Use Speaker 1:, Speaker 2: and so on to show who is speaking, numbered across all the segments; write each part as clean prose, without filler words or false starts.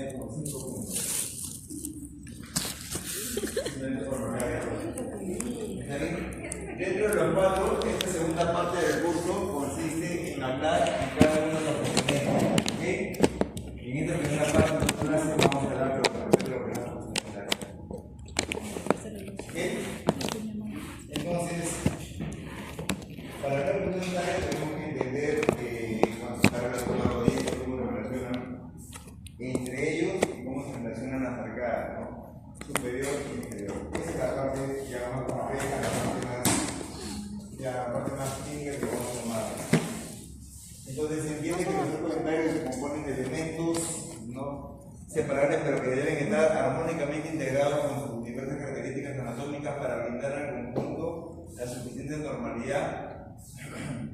Speaker 1: tenía como 5 puntos. Dentro de los 4, esta segunda parte del curso consiste en hablar en cada uno de los componentes. ¿Okay? En esta primera parte de la clase vamos a hablar de lo que vamos a hablar. ¿Okay? Entonces, para hablar de un área tenemos que entender cuando se está relacionando los dientes, cómo se relacionan entre ellos y cómo se relacionan las arcadas, ¿no? Superior y inferior. Esa es la parte ya más compleja, la parte más técnica que vamos a tomar. Entonces se entiende que los complementarios se componen de elementos no separables, pero que deben estar armónicamente integrados con sus diversas características anatómicas para brindar al conjunto la suficiente normalidad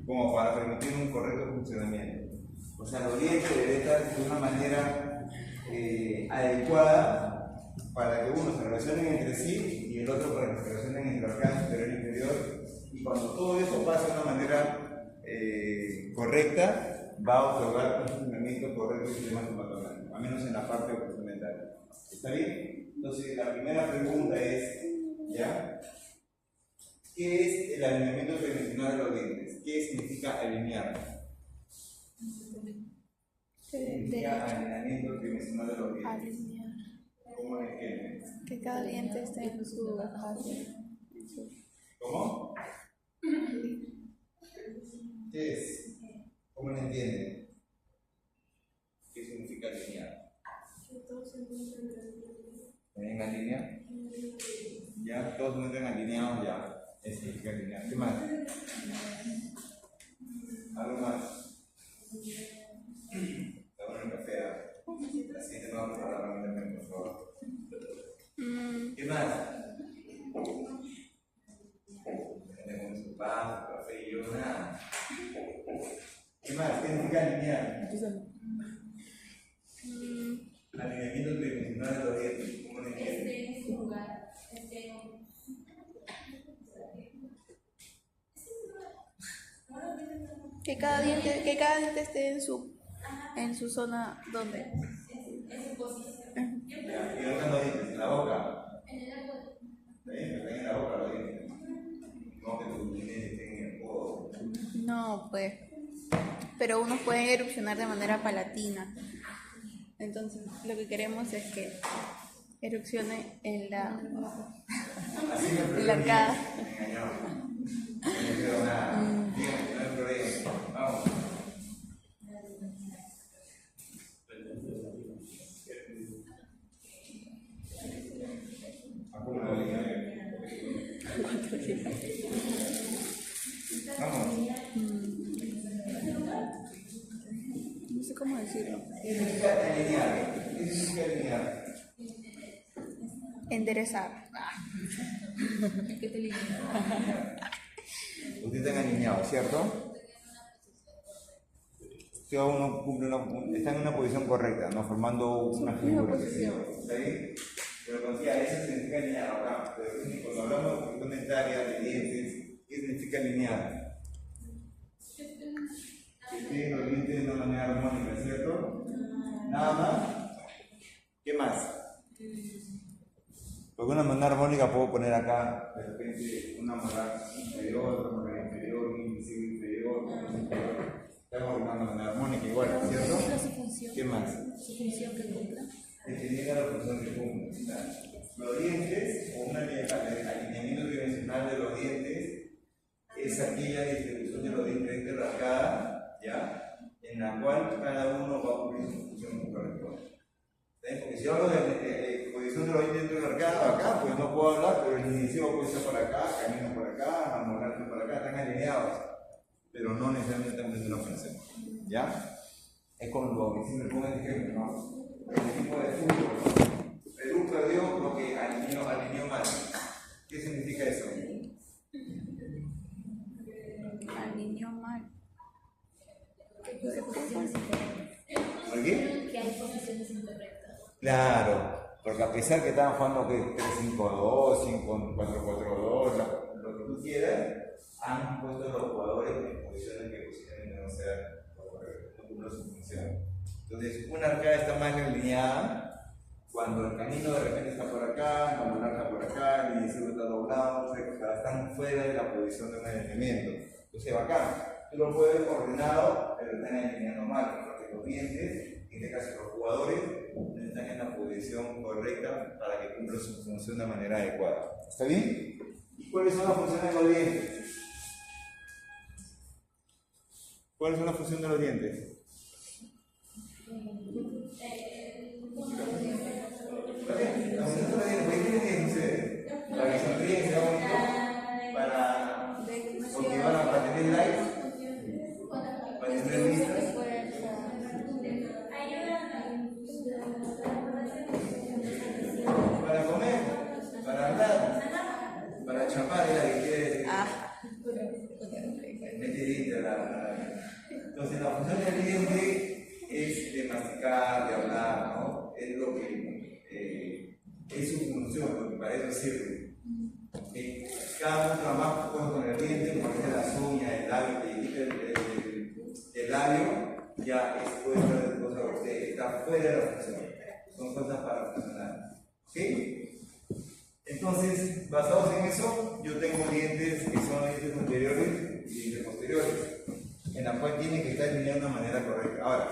Speaker 1: como para permitir un correcto funcionamiento. O sea, los dientes deben estar de una manera adecuada para que uno se relacionen entre sí y el otro para que se relacionen entre arcada superior e inferior. Y cuando todo eso pasa de una manera correcta, va a otorgar un funcionamiento correcto del sistema estomacal, al menos en la parte complementaria. ¿Está bien? Entonces, la primera pregunta es, ¿ya? ¿Qué es el alineamiento tridimensional de los dientes? ¿Qué significa alinear? ¿Qué significa alineamiento tridimensional de los dientes?
Speaker 2: Alinear.
Speaker 1: ¿Cómo lo entienden?
Speaker 2: Que cada diente esté en su espacio.
Speaker 1: ¿Cómo? ¿Qué es? ¿Cómo lo entienden? ¿Qué significa alinear? ¿En la línea? Ya, todos se encuentran alineados ya. Eso significa alinear. ¿Qué más? ¿Algo más? Está bueno el café. La siguiente no vamos a hablar también, por favor. ¿Qué más? Tenemos su pan, su café y yo nada. ¿Qué más? ¿Qué significa alinear? Alineamiento tridimensional de los dientes. ¿Cómo lo entienden?
Speaker 3: En su lugar.
Speaker 2: Que cada diente esté en su zona donde.
Speaker 3: En su posición.
Speaker 1: ¿Y dónde están los dientes? ¿En la boca?
Speaker 3: En el agua.
Speaker 1: ¿Está bien? Están en la boca los dientes. No que tus dientes estén en el codo.
Speaker 2: No, pues. Pero unos pueden erupcionar de manera palatina. Entonces, lo que queremos es que erupcione en la arcada.
Speaker 1: Me engañaron. No me quedó nada. Díganme, no hay problema. Vamos. Vamos.
Speaker 2: No sé cómo decirlo.
Speaker 1: ¿Qué significa alinear? ¿Qué significa alinear?
Speaker 2: Enderezar.
Speaker 3: ¿Qué te limpia?
Speaker 1: Ustedes están alineados, ¿cierto? Cada uno cumple está en una posición correcta, ¿no? Formando una figura. ¿Está bien? Pero consiga, eso significa alinear acá. Pero cuando hablamos de complementaria, de dientes, ¿qué significa alinear? Que estén los dientes de una manera armónica, ¿cierto? Nada más. ¿Qué más? Porque una manera armónica puedo poner acá, de repente, una molar inferior, otra molar inferior, un incisivo inferior, un superior. Estamos formando una manera armónica igual, ¿cierto?
Speaker 3: Su función.
Speaker 1: ¿Qué más?
Speaker 3: Su función que cumpla.
Speaker 1: Definir la función que cumple. Los dientes, o un alineamiento tridimensional de los dientes, es aquella distribución de los dientes de la arcada, ¿ya? En la cual cada uno va a cumplir su función que corresponde. Porque si yo hablo de posición de los dientes dentro de la arcada, acá, pues no puedo hablar, pero el inicio puede ser por acá, camino por acá, amolarse por acá, están alineados, pero no necesariamente están dentro de la función. ¿Ya? Es como lo que siempre pongo el ejemplo, ¿no? El equipo de fútbol, ¿no? Perú perdió porque alineó mal. ¿Qué significa eso?
Speaker 2: Alineó mal.
Speaker 1: ¿Por qué?
Speaker 3: Que hay posiciones incorrectas.
Speaker 1: Claro, porque a pesar que estaban jugando que 3-5-2, 5-4-4-2, lo que tú quieras, han puesto a los jugadores en posiciones que posiblemente no sean correctas, no cumplen su función. Entonces, una arcada está mal alineada cuando el camino de repente está por acá, la molar está por acá, el inicio está doblado, o sea, están fuera de la posición de un alineamiento. Entonces, bacán. Tú lo puedes ordenado, pero están alineando mal, porque los dientes, en este caso los jugadores, no están en la posición correcta para que cumplan su función de manera adecuada. ¿Está bien? ¿Y cuáles son las funciones de los dientes? ¿Cuáles son las funciones de los dientes? ¿Vale? Las funciones de los dientes, ¿por qué tienen ustedes? Para que sonríen, sea bonito, porque van a tener likes, para tener vistas. Para comer, para hablar, para chapar, es la que quiere decir. Entonces, la función del diente es de masticar, de hablar, ¿no? Es lo que es su función, porque para eso sirve. Cada uno trabaja con el diente, como es las uñas, el labio, el labio, ya es fuera de cosas, está fuera de la función. Son cosas para funcionar. ¿Ok? Entonces, basados en eso, yo tengo dientes que son dientes anteriores y dientes posteriores, en la cual tienen que estar alineados de una manera correcta. Ahora,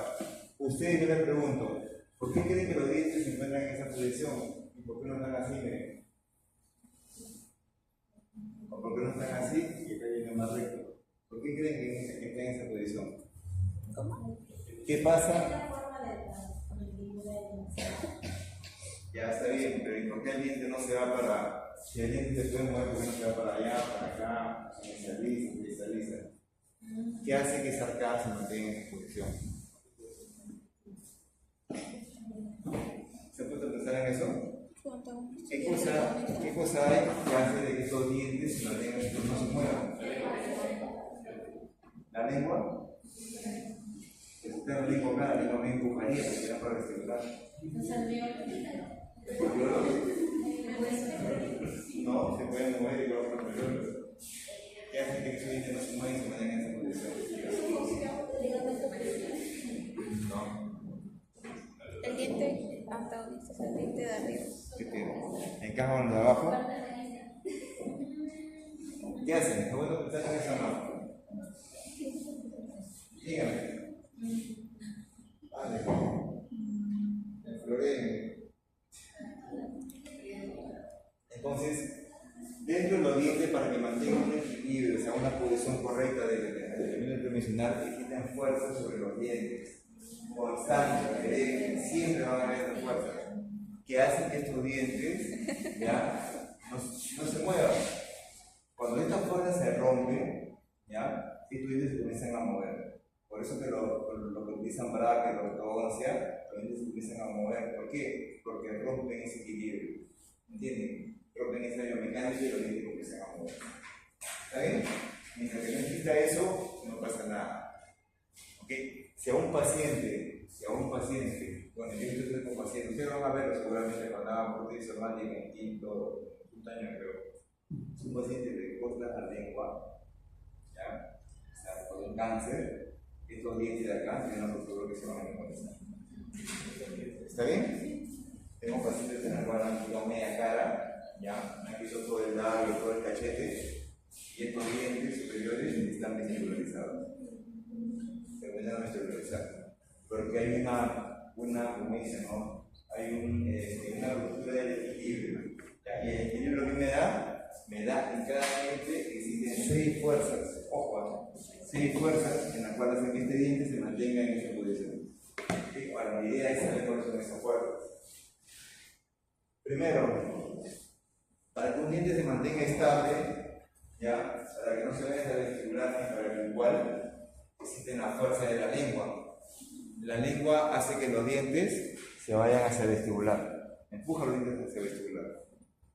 Speaker 1: ustedes yo les pregunto, ¿por qué creen que los dientes se encuentran en esa posición? ¿Y por qué no están así? Miren? ¿O por qué no están así y acá viene más recto? ¿Por qué creen que están en esa posición?
Speaker 2: ¿Cómo?
Speaker 1: ¿Qué pasa? Ya está bien, pero ¿y por qué el diente no se va para... Si el diente se puede mover, ¿por qué no se va para allá, para acá, se cristaliza? ¿Qué hace que esa arcada se mantenga en esa posición? ¿Se ha puesto a pensar en eso? ¿Qué cosa hay que hace de que esos dientes se mantengan, no se muevan? ¿La lengua? Si usted no lengua acá, la lengua me empujaría, porque era para vestibular. No, se pueden mover igual con los pelos. ¿Qué hace que esos dientes no se muevan y se mantengan en esa posición? No.
Speaker 2: El diente antagonista, el diente de arriba.
Speaker 1: ¿Qué tiene? ¿Encaja con el de abajo? ¿Qué hacen? ¿Está bueno pensar en eso o no? Dígame. Vale. Floreen. Entonces, dentro de los dientes, para que mantengan un equilibrio, o sea, una posición correcta del camino interdimensional, existen fuerzas sobre los dientes. Constantes, siempre van a haber fuerzas que hacen que estos dientes ya no se muevan. Cuando estas fuerzas se rompen, ya estos dientes se comienzan a mover. Por eso que lo que utilizan brackets, la ortodoncia, los dientes se comienzan a mover. ¿Por qué? Porque rompen ese equilibrio. ¿Entienden? Rompen esa biomecánica y los dientes comienzan a mover. ¿Está bien? Mientras que no exista eso, no pasa nada. ¿Ok? Si a un paciente, bueno, yo estoy con pacientes, ustedes van a verlo seguramente cuando hagan prótesis somática en quinto año, creo. Si un paciente le corta la lengua, ¿ya? O sea, con un cáncer, estos dientes de acá tienen una procedura que se van a memorizar. ¿Está bien? Tengo pacientes en el cual han quitado media cara, ¿ya? Han quitado todo el labio, todo el cachete, y estos dientes superiores están vestibularizados. Se vuelven a vestibularizar. Porque hay como dicen, ¿no? Hay una ruptura del equilibrio. ¿Ya? Y el equilibrio que me da en cada diente existen 6 fuerzas, ojo, 6 fuerzas en las cuales hacen que este diente se mantenga en esa posición. ¿Sí? Ahora, mi idea es saber cuáles son esas fuerzas. Primero, para que un diente se mantenga estable, ¿ya? Para que no se vaya a vestibular ni para que igual existe la fuerza de la lengua. La lengua hace que los dientes se vayan hacia el vestibular, empuja los dientes hacia el vestibular.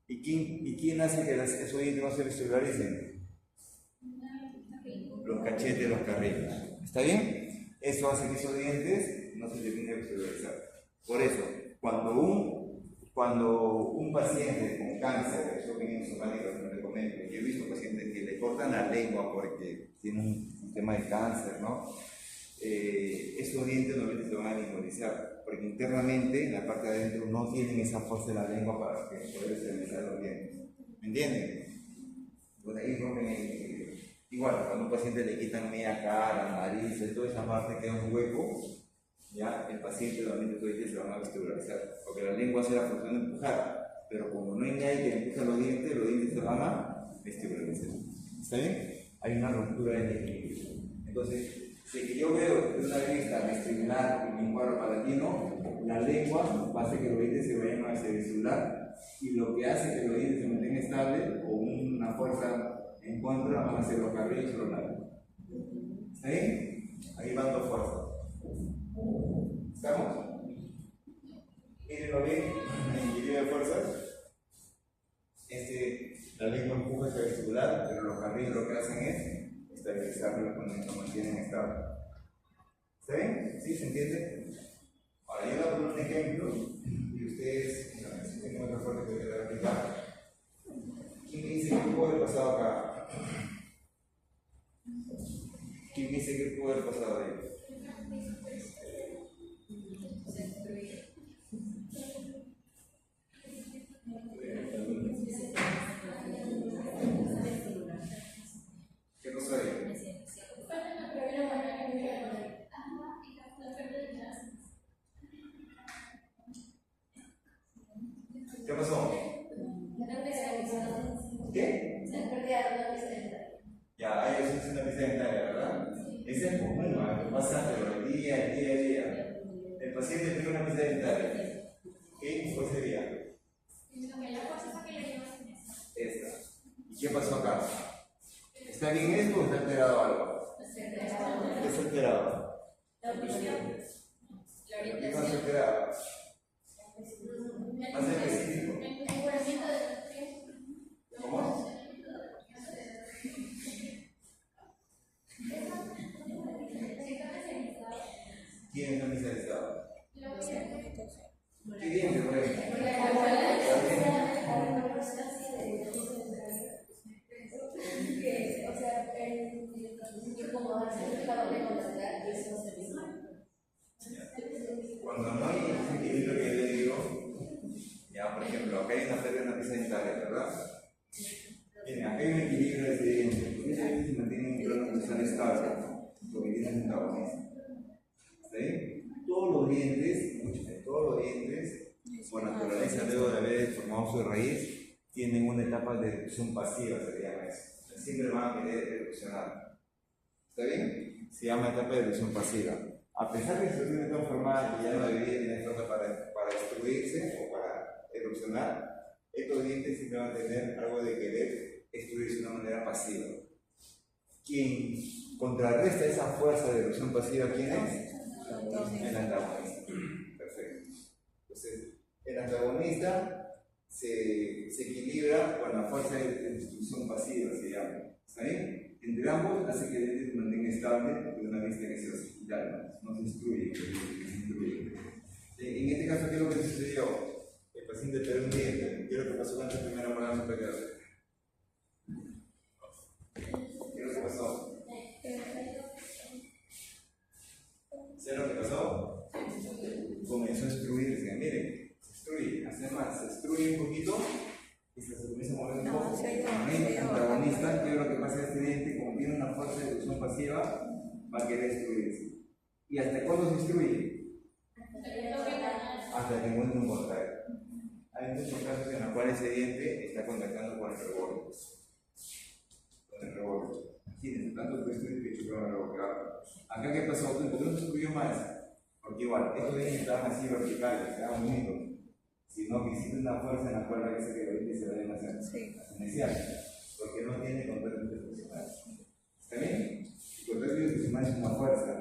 Speaker 1: ¿Y quién hace que esos dientes no se vestibularicen? Los cachetes, los carrillos. ¿Está bien? Eso hace que esos dientes no se terminen de vestibularizar. Por eso, cuando un paciente con cáncer, eso viene en somática, como le comento, yo he visto pacientes que le cortan la lengua porque tienen un tema de cáncer, ¿no? esos dientes normalmente se van a lingualizar, porque internamente, en la parte de adentro, no tienen esa fuerza de la lengua para poder estabilizar los dientes. ¿Me entienden? Pues ahí rompen el equilibrio. Igual, cuando a un paciente le quitan media cara, nariz, toda esa parte queda un hueco, ya el paciente normalmente los dientes se van a vestibularizar, porque la lengua hace la función de empujar, pero como no hay nadie que empuje los dientes se van a vestibularizar. ¿Está bien? Hay una ruptura en el equilibrio. Entonces, si que yo veo de una vista vestibular y lingual palatino, la lengua va a hacer que los dientes se vayan a ese vestibular, y lo que hace que los dientes se mantengan estables o una fuerza en contra van a ser los carrillos o los labios. ¿Está bien? Ahí van dos fuerzas. ¿Estamos? Mírenlo bien, en el equilibrio de fuerzas. La lengua empuja hacia el vestibular, pero los carrillos lo que hacen es estabilizarlo cuando lo mantienen estable. ¿Está bien? ¿Sí? ¿Se entiende? Ahora yo voy a poner un ejemplo y ustedes, si tienen otra forma que voy a aplicar. ¿Quién me dice qué pudo haber pasado acá? ¿Quién me dice qué pudo haber pasado ahí? ¿Qué pasó ahí? ¿Qué pasó? ¿Qué? Ya, hay eso es una pista dentaria, ¿verdad? Ese es común, ¿no? Pasa pero el día a día. El paciente tiene una pista dentaria. ¿Qué? ¿Cuál sería? Esta. ¿Y qué pasó acá? ¿Está bien esto o está alterado algo? Está alterado. ¿Qué más alterado? Más específico. ¿Cómo? ¿Quién está especializado? ¿Qué diente, por ejemplo? Cuando no hay ese equilibrio que yo le digo, ya por ejemplo, acá hay una pérdida de una pieza dentaria, ¿verdad? Miren, acá hay un equilibrio de ese diente. Porque ese diente se mantiene en un plano funcional estable, porque tiene un antagonismo. ¿Está bien? Todos los dientes, escúchame, todos los dientes, por naturaleza, luego de haber formado su raíz, tienen una etapa de erupción pasiva, se llama eso. Siempre van a querer erupcionar. ¿Está bien? Se llama etapa de erupción pasiva. A pesar de que se tiene tan formada que ya no debería tener fuerza para destruirse o para erupcionar, estos dientes siempre van a tener algo de querer destruirse de una manera pasiva. Quien contrarresta esa fuerza de erupción pasiva, ¿quién es? El antagonista. Perfecto. Entonces, el antagonista se equilibra con la fuerza de destrucción pasiva, se llama. ¿Está bien? Entre ambos hace que el diente se mantenga estable de una vista que se hospital, no se destruye. En este caso, ¿qué es lo que sucedió? El paciente perdió un diente. ¿Qué es lo que pasó con la primera molar superior? ¿Qué es lo que pasó? ¿Sabes lo que pasó? Comenzó a destruirse. Miren, se destruye, hace más, se destruye un poquito y se comienza a mover un poco. El antagonista, ¿qué es lo que pasa en este diente? Como tiene una fuerza de erupción pasiva, va a querer destruirse. ¿Y hasta cuándo se destruye? Hasta que encuentre un contacto. Hay muchos casos en los cuales ese diente está contactando con el reborde. Con el reborde. Imagínense, tanto que destruye que chocó el reborde. Acá, ¿qué pasó? ¿Por qué no se destruyó más? Porque igual, estos dientes estaban así verticales, estaban unidos. Sino que existe una fuerza en la cual parece que los dientes se vayan a iniciar. Porque no tiene contacto interpersonal. ¿Está bien? El contacto interpersonal es una fuerza.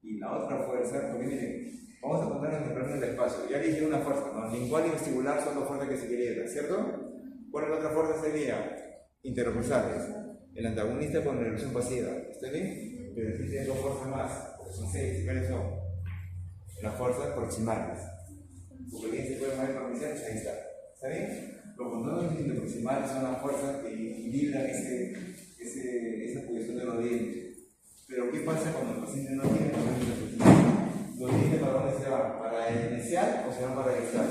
Speaker 1: Y la otra fuerza, porque miren, vamos a ponernos en el plano del espacio. Ya le dije una fuerza, ¿no? Lingual y vestibular son dos fuerzas que se equilibran, ¿cierto? ¿Cuál es la otra fuerza? Sería interpersonales. El antagonista con la erupción pasiva. ¿Está bien? Pero existen dos fuerzas más, porque son 6. ¿Cuáles son? Las fuerzas proximales. Porque bien se puede mover proximales, ahí está. ¿Está bien? Los contornos interproximales son las fuerzas que equilibran esa posición de los dientes. Pero ¿qué pasa cuando el paciente no tiene problemas de proximal? ¿Los dientes para dónde se van? ¿Para el inicial o se van para el distal?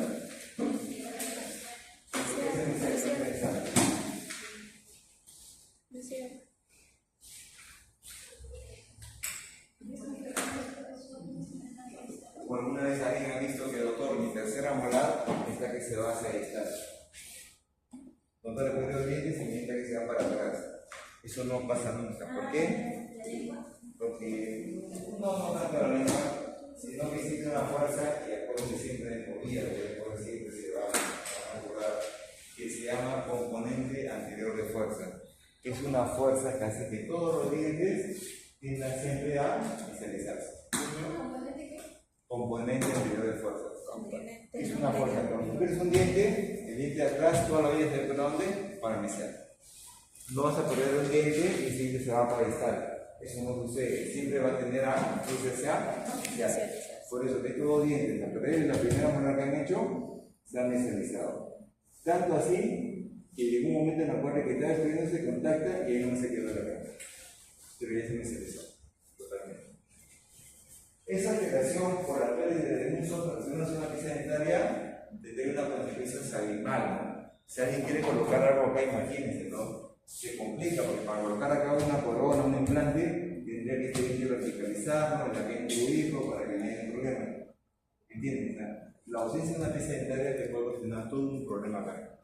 Speaker 1: O alguna vez alguien ha visto que, doctor, mi tercera molar es la que se va hacia distal. Doctor, le pone los dientes y mi diente que se va para atrás. Eso no pasa nunca. ¿Por qué? Porque no tanto la lengua, sino que existe una fuerza, y acuérdense siempre de movida, porque siempre se va a acordar, que se llama componente anterior de fuerza. Es una fuerza que hace que todos los dientes tiendan siempre a especializarse. Componente anterior de fuerza. Es una fuerza. Cuando tú pierdes un diente, el diente de atrás toda la vida se va a dónde? Para iniciar. No vas a perder un diente y el diente se va para distal. Eso no sucede. Siempre va a tender a especializar. Por eso que todos los dientes, a perder la primera molar que han hecho, se han especializado. Tanto así que llegó un momento en la cual que estaba estudiando se contacta y ahí no se quedó la cara. Pero ya se me especializó. Totalmente. Esa alteración por la pérdida de una zona pieza dentaria tiene una consecuencia abismal, ¿no? Si alguien quiere colocar algo acá, imagínense, ¿no? Se complica porque para colocar acá una corona, un implante, tendría que estar verticalizado, la que introdujo para que no haya problema. ¿Entiendes? La ausencia de una pieza dentaria te puede ocasionar todo un problema acá.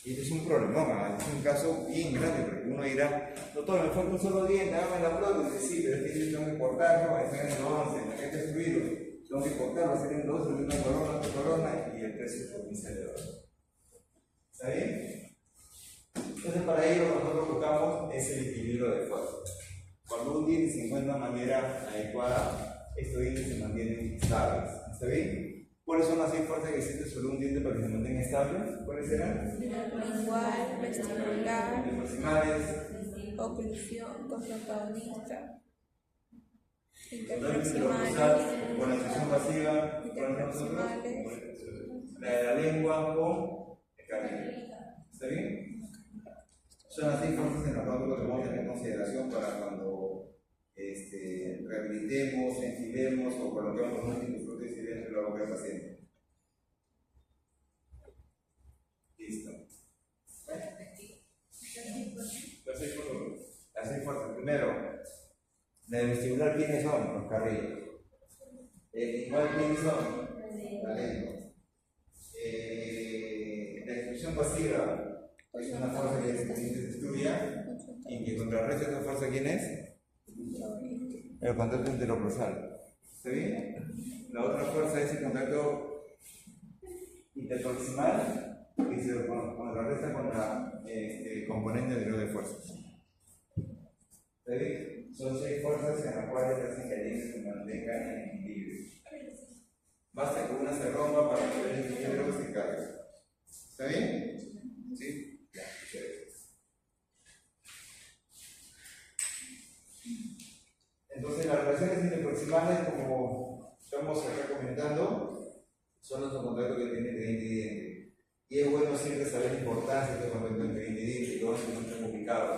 Speaker 1: Y este es un problema, es un caso bien grande, porque uno dirá, doctor, me falta un solo diente, hágame la prótesis, sí, pero es que yo tengo que cortarlo, está en el 11, acá está destruido, tengo que cortarlo, hacer en 12, una corona, otra corona, y el precio por mi cerebro. ¿Está bien? Entonces, para ello, nosotros buscamos ese equilibrio de fuerza. Cuando un diente se encuentra de manera adecuada, estos dientes se mantienen estables. ¿Está bien? ¿Cuáles son las 6 fuerzas que existen sobre un diente para que se mantenga estable? ¿Cuáles serán?
Speaker 2: Lingual, vestibular,
Speaker 1: Proximales,
Speaker 2: oclusión, confrontagonista,
Speaker 1: interproximales,
Speaker 2: interproximales,
Speaker 1: con la expresión pasiva, con nosotros, la de la lengua o el carrillo. ¿Está bien? Son las 6 fuerzas en las cuales debemos tener en consideración para cuando rehabilitemos, enfilemos o coloquemos un tipo de prótesis dentro de la boca del paciente. Listo. Las 6 fuerzas. Primero, la de vestibular, ¿quiénes son? Los carrillos. Igual, ¿quiénes son? La lengua. La exclusión pasiva es una fuerza que se estudia y que contrarresta esa fuerza, ¿quién es? El contacto interoclusal. ¿Está bien? La otra fuerza es el contacto interproximal que se contrarresta con la componente anterior de fuerzas. ¿Está bien? Son 6 fuerzas en las cuales hacen que el diente se mantenga en equilibrio. Basta que una se rompa para que el equilibrio se caiga. ¿Está bien? ¿Sí? Ya, entonces, las relaciones interproximales, como estamos acá comentando, son los contactos que tienen de diente y diente. Y es bueno siempre saber la importancia de estos contactos entre diente y diente, y todo esto no es complicado.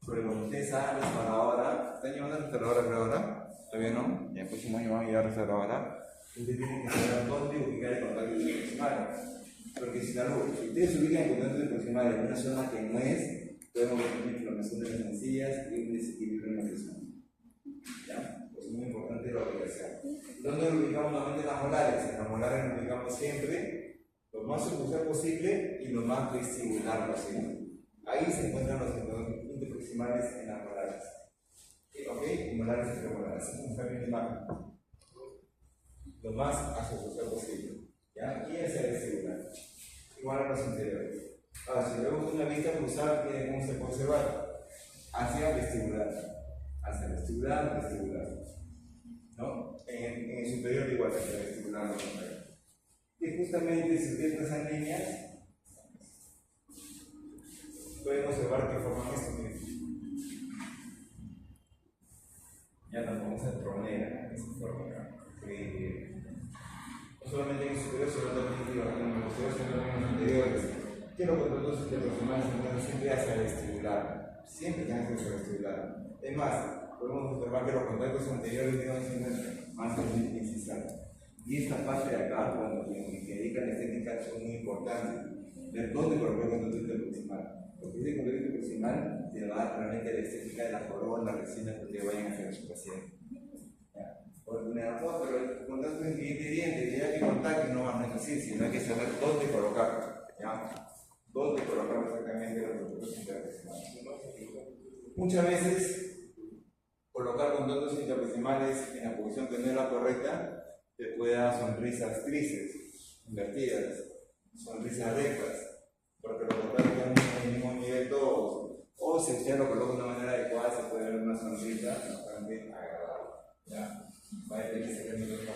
Speaker 1: Porque como ustedes saben, la restauradora, ¿están llevando a la restauradora creo ahora? ¿Todavía no? Ya el próximo año van a ir a la restauradora. Ustedes tienen que saber dónde ubicar el contacto interproximal. Porque si ustedes ubican el contacto interproximal en una zona que no es, podemos ver una inflamación de las encías y un desequilibrio en la presión. ¿Ya? Pues es muy importante la ubicación. ¿Dónde lo ubicamos nuevamente en las molares? En las molares lo ubicamos siempre lo más superficial posible y lo más vestibular posible. Ahí se encuentran los interproximales en las molares. ¿Ok? Y molares entre molares. Un cambio de imagen. Lo más superficial posible. ¿Ya? Y hacia el vestibular. Igual a los interiores. Ahora, si vemos una vista cruzada, miren cómo se puede observar. Hacia el vestibular. Hacia el vestibular, vestibular. ¿No? En el superior igual, hacia el vestibular, no. Y justamente si ustedes trazan líneas, pueden observar que forman esto. Ya nos vamos a tronera, esa forma acá. No solamente en el superior, sino también en los posteriores, sino también en los anteriores. Que los contactos interproximales se encuentran siempre hacia el vestibular. Siempre están hacia el vestibular. Es más, podemos observar que los contactos anteriores deben ser más incisivos. Y esta parte de acá, cuando que dedica la estética, son muy importantes. Ver dónde colocar el contacto proximal. Porque ese contacto proximal te va a dar realmente la estética de la corona, la resina que te vayan a hacer su paciente. Porque una foto, pero el contacto es diente, ya que contacto no es así, sino hay que saber dónde colocarlo. ¿Ya? ¿Dónde colocar exactamente los contactos interproximales? Muchas veces, colocar contactos interproximales en la posición que no es la correcta te puede dar sonrisas tristes, invertidas, sonrisas rectas, porque los contactos están en el mismo nivel todos. O si usted lo coloca de una manera adecuada, se puede ver una sonrisa bastante agradable. ¿Ya? Va a depender de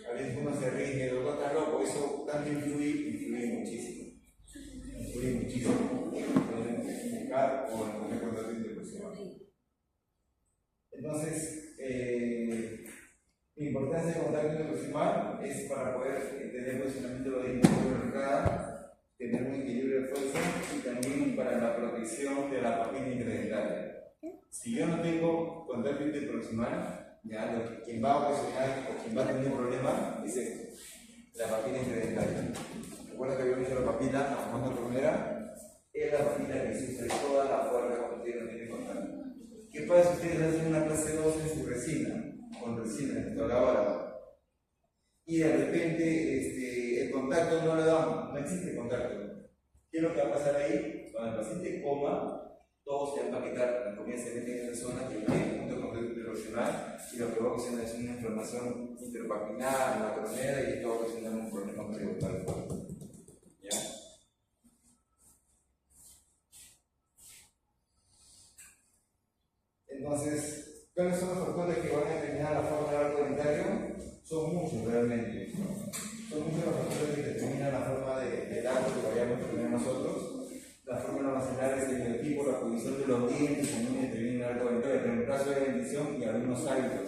Speaker 1: a veces uno se ríe y el otro está loco, eso también influye muchísimo. Influye muchísimo en explicar o en poner contacto interproximal. Entonces, la importancia del contacto interproximal es para poder tener posicionamiento de los dientes sobre la arcada, tener un equilibrio de fuerza y también para la protección de la papila intradentaria. Si yo no tengo contacto interproximal, ya, quien va a ocasionar o quien va a tener un problema es esto, la papila intradentaria. Recuerda que habíamos dicho la papila, la famosa primera, es la papila que sufre toda la fuerza cuando usted no tiene contacto. ¿Qué pasa si ustedes hacen una clase 2 en su resina, con resina, en esta lavada, y de repente el contacto no le damos, no existe contacto? ¿Qué es lo que va a pasar ahí? Cuando el paciente coma, todos se van a quitar, la comida se mete en esa zona que tiene punto de contacto interproximal y lo que va a ocasionar es una inflamación interpapilar, la coronera y esto va a ocasionar un problema periodontal. ¿Ya? Entonces, ¿cuáles son los factores que van a determinar la forma del arco dentario? Son muchos realmente. Son muchos los factores que determinan la forma del arco que vayamos a tener nosotros. La fórmula nacional es el biotipo, la posición de los dientes, también determina el arco dentario, el reemplazo de la dentición y algunos hábitos.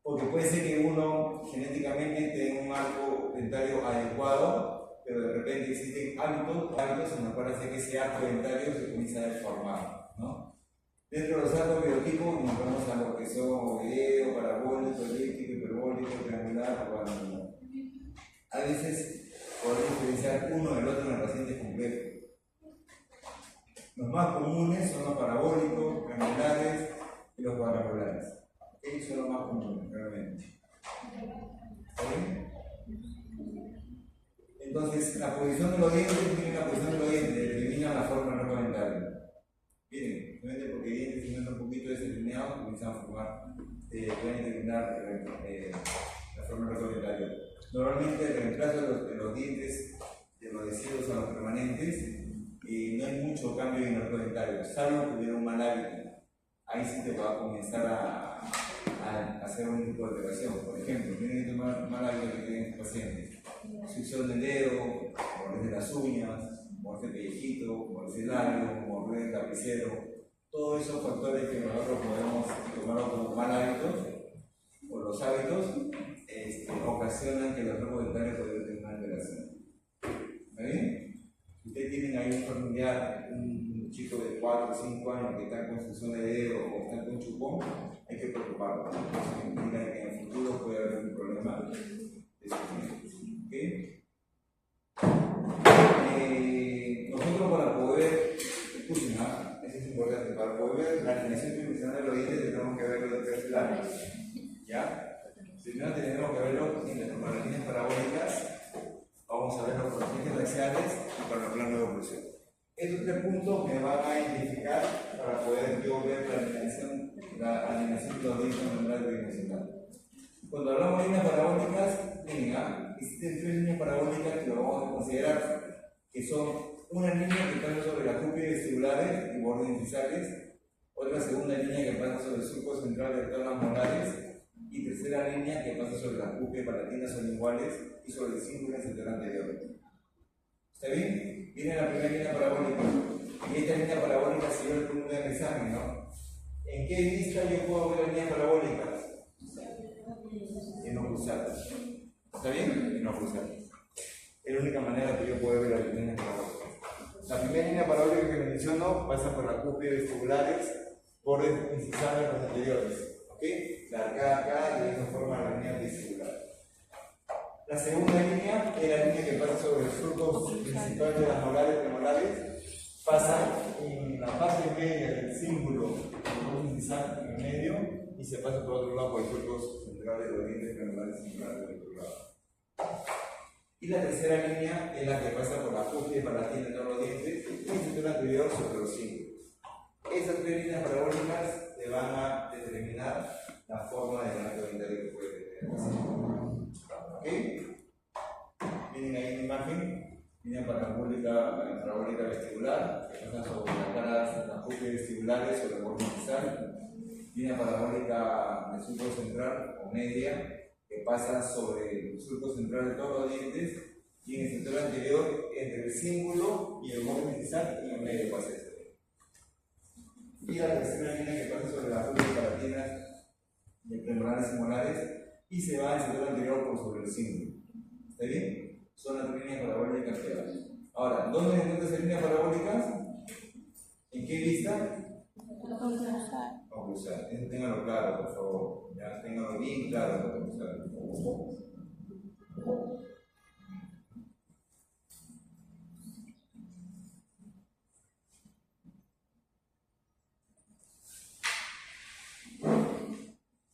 Speaker 1: Porque puede ser que uno genéticamente tenga un arco dentario adecuado, pero de repente existen hábitos en los cuales hace que ese arco dentario se comienza a deformar, ¿no? Dentro de los arcos biotipos nos vamos a lo que son obleo, parabólico, elíptico, hiperbólico, triangular o cuadrangular. A veces podemos diferenciar uno del otro en el paciente completo. Los más comunes son los parabólicos, triangulares y los cuadrangulares. Ellos son los más comunes, realmente. ¿Está bien? Entonces, la posición de los dientes tiene la posición de los dientes, determina la forma del arco dentario. Miren, obviamente porque dientes si no están un poquito desalineados, comienzan a formar, pueden determinar la forma del arco dentario. Normalmente el reemplazo de los dientes, de los deciduos a los permanentes, no hay mucho cambio en el arco dentario, salvo que hubiera un mal hábito. Ahí sí te va a comenzar a hacer un tipo de operación. Por ejemplo, tienen este mal hábito que tienen estos pacientes: succión del dedo, morder de las uñas, morder el pellejito, morder el labio, morder el lapicero. Todos esos factores que nosotros podemos tomar como mal hábitos o los hábitos ocasionan que los arcos dentarios puedan tener una alteración. ¿Está bien? Si ustedes tienen ahí un familiar, un chico de 4 o 5 años que está con succión de dedo o está con chupón, hay que preocuparlo. Eso significa que en el futuro puede haber un problema de sus dientes. Nosotros para poder, escuchen, eso es importante, para poder ver la alineación tridimensional de los dientes tenemos que verlo de 3 lados. ¿Ya? Primero tenemos que verlo con las líneas parabólicas. Vamos a ver los coeficientes axiales y para el plano de evolución. Estos 3 puntos me van a identificar para poder yo ver la alineación de los dientes de manera tridimensional. Cuando hablamos de líneas parabólicas, miren, existen 3 líneas parabólicas que lo vamos a considerar, que son una línea que pasa sobre las cúpulas vestibulares y bordes incisales, otra segunda línea que pasa sobre el surco central de todas las molares, y tercera línea que pasa sobre las cúpulas palatinas o linguales y sobre el cíngulo central anterior. ¿Está bien? Viene la primera línea parabólica. Y esta línea parabólica se dio el punto del examen, ¿no? ¿En qué vista yo puedo ver las líneas parabólicas? En oclusales. ¿Está bien? En oclusales. Es la única manera que yo puedo ver las líneas parabólicas. La primera línea parabólica que menciono pasa por las cúpulas vestibulares bordes incisales los anteriores. ¿Ok? La arcada acá y de esta forma la línea vestibular. La segunda línea es la línea que pasa sobre el surco principal de las molares premolares, pasa en la parte media del cíngulo del incisal en el medio y se pasa por otro lado por el surco central de los dientes premolares centrales del otro lado. Y la tercera línea es la que pasa por la cúspide palatina de todos los dientes y el cinturón anterior sobre los cíngulos. Esas tres líneas parabólicas te van a determinar la forma de la dentario que puede tener. ¿Ok? Miren ahí una imagen, línea parabólica vestibular, que pasa sobre las caras, las cúspides vestibulares, sobre el borde nasal. Línea parabólica del surco central o media, que pasa sobre el surco central de todos los dientes, y en el cinturón anterior, entre el cíngulo y el borde nasal, y en el medio pasa esto. Y la tercera línea que pasa sobre las cúspides palatinas de premolares y molares, y se va al cinturón anterior por sobre el cíngulo. ¿Está bien? Son las tres líneas parabólicas que hay. Ahora, ¿dónde encuentras esas líneas parabólicas? ¿En qué vista? Oclusal. Eso téngalo claro, por favor. Ya téngalo bien claro, oclusal.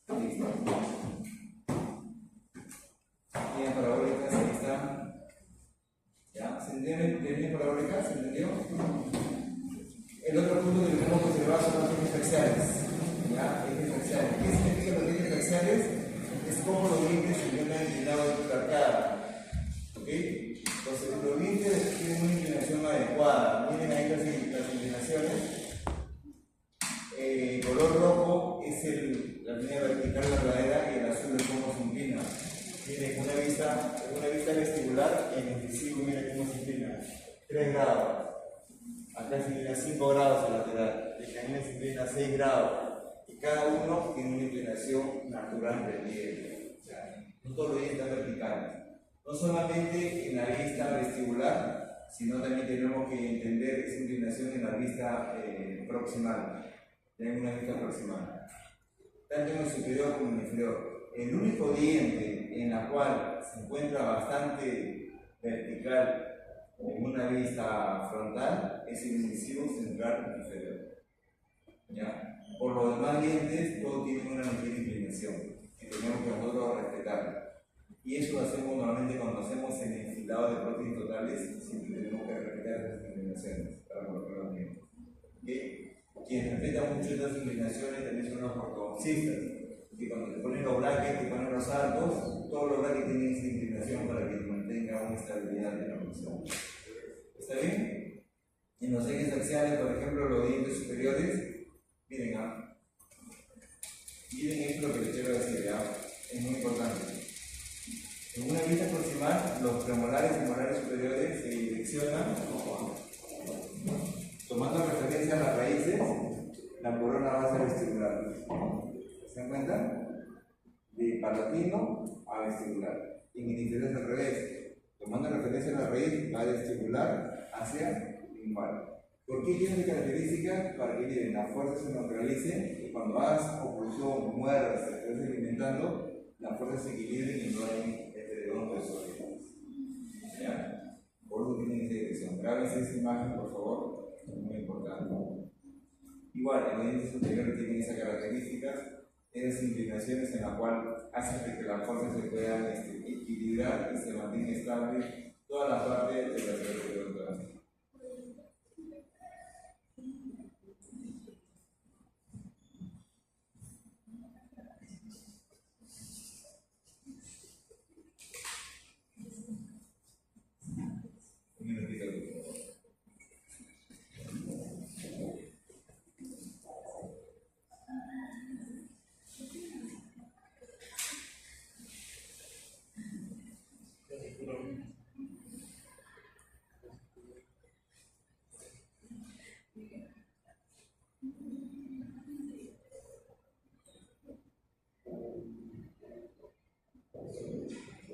Speaker 1: Listo. Líneas parabólicas, ahí están. ¿Ya? ¿Se entienden líneas parabólicas? ¿Se entendió? El otro punto que tenemos que observar son los dientes faciales. ¿Ya? Dientes faciales. ¿Qué significan los dientes faciales? Es como los dientes se encuentran inclinados dentro de la cara. ¿Ok? Entonces, los dientes tienen una inclinación adecuada. Miren ahí las inclinaciones. El color rojo es la línea vertical verdadera y el azul es cómo se inclina. Miren, una vista vestibular en el incisivo, miren cómo se inclina. 3 grados. Acá se inclina 5 grados al lateral. El canino se inclina 6 grados. Y cada uno tiene una inclinación natural del diente. O sea, no todos los dientes están verticales. No solamente en la vista vestibular, sino también tenemos que entender esa inclinación en la vista proximal. En una vista proximal. Tanto en el superior como en el inferior. El único diente en la cual se encuentra bastante vertical en una vista frontal es el incisivo central inferior. ¿Ya? Por los demás dientes, todos tienen una ligera inclinación que tenemos que nosotros respetar. Y eso lo hacemos normalmente cuando hacemos el enfilado de prótesis totales, siempre tenemos que respetar esas inclinaciones para colocar los dientes. ¿Okay? Quienes respetan mucho estas inclinaciones también son los ortodoncistas, que cuando te ponen los brackets, te ponen los arcos, todos los brackets tienen esa inclinación para que mantenga una estabilidad de la función. ¿Está bien? En los ejes axiales, por ejemplo, los dientes superiores, miren, miren esto lo que les quiero decir, ¿ya? Es muy importante. En una vista proximal, los premolares y molares superiores se direccionan tomando referencia a las raíces, la corona va a ser vestibular. ¿Se dan cuenta? De palatino a vestibular. Y en el inferior es al revés. Tomando referencia a la raíz, va de vestibular hacia lingual. ¿Por qué tiene características? Para que miren, la fuerza se neutralice y cuando hagas oclusión, muerdas, te estés alimentando, la fuerza se equilibra y no hay heterodono de sólidos. ¿Ya? Por eso tienen esa dirección. Grábense esa imagen, por favor. Es muy importante. Igual, en los dientes superiores tienen esas características, esas inclinaciones en las cuales hacen que las fuerzas se puedan equilibrar y se mantenga estable toda la parte de la cerebro. Un minutito, por favor.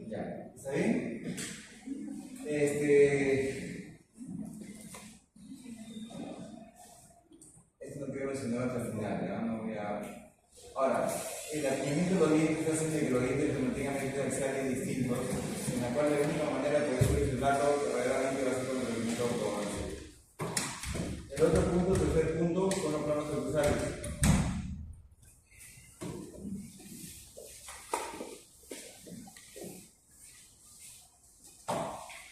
Speaker 1: Ya, ¿está bien? Esto no quiero mencionar hasta el final, ¿ya? solucionarlo verdaderamente va a ser con el elemento ortogonal. El otro punto, tercer punto, son los planos transversales.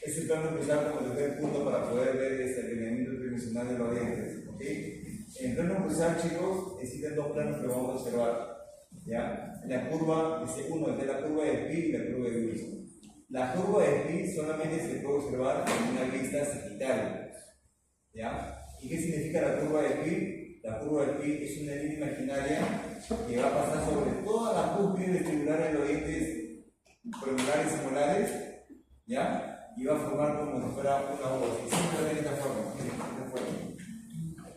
Speaker 1: Es el plano transversal como tercer punto para poder ver este alineamiento tridimensional de los dientes. ¿Okay? En el plano transversal, chicos, existen dos planos que vamos a observar. ¿Ya? La curva, uno es de la curva de Pi y la curva de Wilson. La curva de Pi solamente se puede observar en una vista sagital. ¿Ya? ¿Y qué significa la curva de Pi? La curva de Pi es una línea imaginaria que va a pasar sobre todas las cúspides vestibulares de los dientes premolares y molares, ¿ya? Y va a formar como si fuera una voz. Y siempre de esta forma.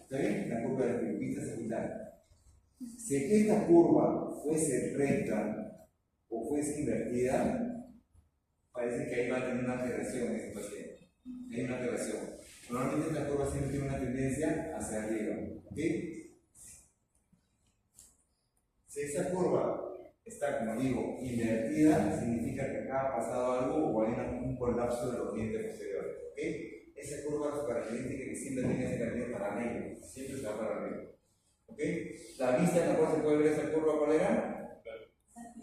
Speaker 1: ¿Está bien? La curva de Pi, vista sagital. Si esta curva fuese recta o fuese invertida, parece que ahí va a tener una alteración en este paciente. Hay una alteración. Normalmente esta curva siempre tiene una tendencia hacia arriba. ¿Ok? Si esa curva está, como digo, invertida, significa que acá ha pasado algo o hay un colapso de los dientes posteriores. ¿Ok? Esa curva, su característica es que siempre tiene ese camino paralelo. Siempre se va para arriba. ¿Ok? La vista en la cual se puede ver esa curva, ¿cuál era?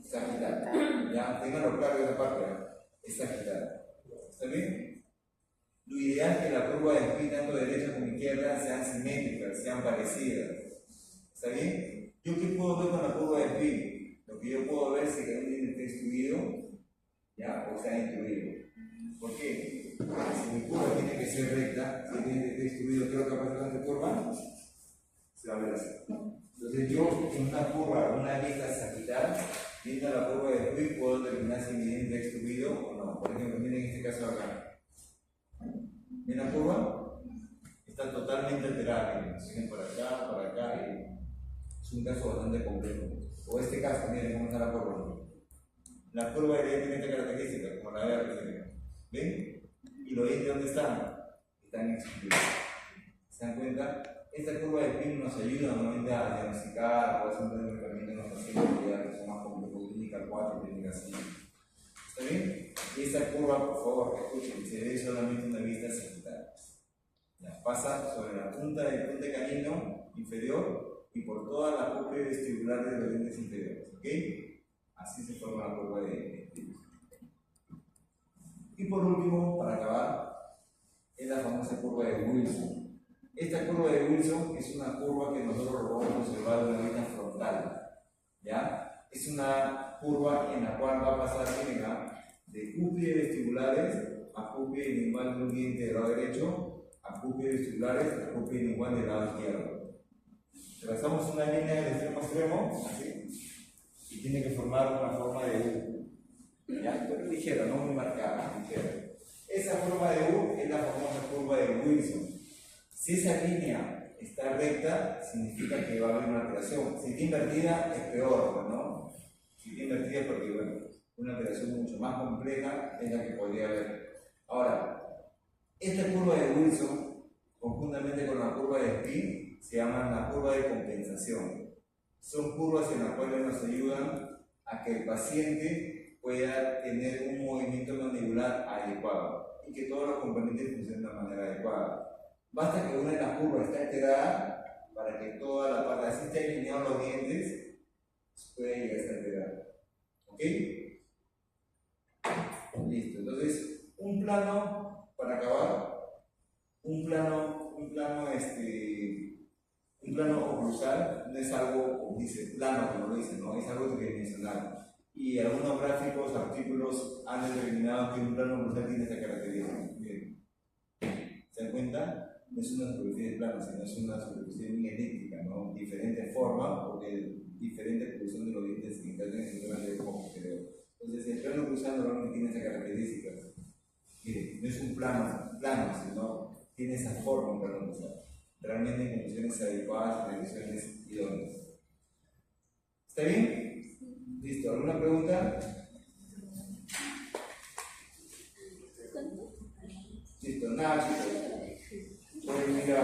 Speaker 1: Sagital. Ya, ténganlo claro de esa parte. Es sagital. ¿Está bien? Lo ideal es que la curva de Pi, tanto derecha como izquierda, sean simétricas, sean parecidas. ¿Está bien? ¿Yo qué puedo ver con la curva de Pi? Lo que yo puedo ver es que un diente está extruido, ¿ya? O sea, intruido. ¿Por qué? Porque si mi curva tiene que ser recta, si el diente está extruido, ¿qué es lo que va a pasar con esta curva? Se va a ver así. Entonces yo en una curva, una vista sagital, viendo la curva de Pi, puedo determinar si mi diente está extruido o no. Por ejemplo, miren en este caso acá. ¿Ven la curva? Está totalmente alterada. Miren por acá, y es un caso bastante complejo. O este caso, miren cómo está la curva. La curva de diente tiene esta característica, como la de arriba. ¿Ven? ¿Y los dientes dónde están? Están extruidos. ¿Se dan cuenta? Esta curva de Pi nos ayuda normalmente a diagnosticar o a hacer un tratamiento en los pacientes que son más complejos, clínica 4, clínica 5. ¿Está bien? Y esta curva, por favor, escuchen, se ve solamente una vista sagital. Pasa sobre la punta del puente canino inferior y por todas las cúspides vestibulares de los dientes inferiores. ¿Ok? Así se forma la curva de Pi. Y por último, para acabar, es la famosa curva de Wilson. Esta curva de Wilson es una curva que nosotros lo vamos a observar en una vista frontal. ¿Ya? Es una curva en la cual va a pasar, miren, de cúspides vestibulares a cúspide lingual de un diente del lado derecho, a cúspides vestibulares a cúspide lingual del lado izquierdo. Trazamos una línea del extremo a extremo, así, y tiene que formar una forma de U. ¿Ya? Pero ligera, no muy marcada, ligera. Esa forma de U es la famosa curva de Wilson. Si esa línea está recta, significa que va a haber una alteración. Si está invertida, es peor, ¿no? Si está invertida es porque, bueno, una alteración mucho más compleja es la que podría haber. Ahora, esta curva de Wilson, conjuntamente con la curva de Pi, se llama la curva de compensación. Son curvas en las cuales nos ayudan a que el paciente pueda tener un movimiento mandibular adecuado y que todos los componentes funcionen de manera adecuada. Basta que una de las curvas esté alterada para que toda la parte, así esté alineados los dientes, puede llegar a estar alterada. ¿Ok? Listo. Entonces, un plano, para acabar, un plano oclusal no es algo, como dice, plano, como lo dice, ¿no? Es algo tridimensional. Y algunos gráficos, artículos han determinado que un plano oclusal tiene esta característica. Bien. ¿Se dan cuenta? No es una superficie plana, sino es una superficie elíptica, ¿no? Diferente forma, porque diferente posición de los dientes que están en el sistema de posterior. Entonces, el plano cruzado normalmente tiene esa característica. Mire, no es un plano, sino tiene esa forma un plano cruzado. Realmente en condiciones adecuadas, en condiciones idóneas. ¿Está bien? ¿Listo? ¿Alguna pregunta? Listo, nada, chicos. Voy a ir a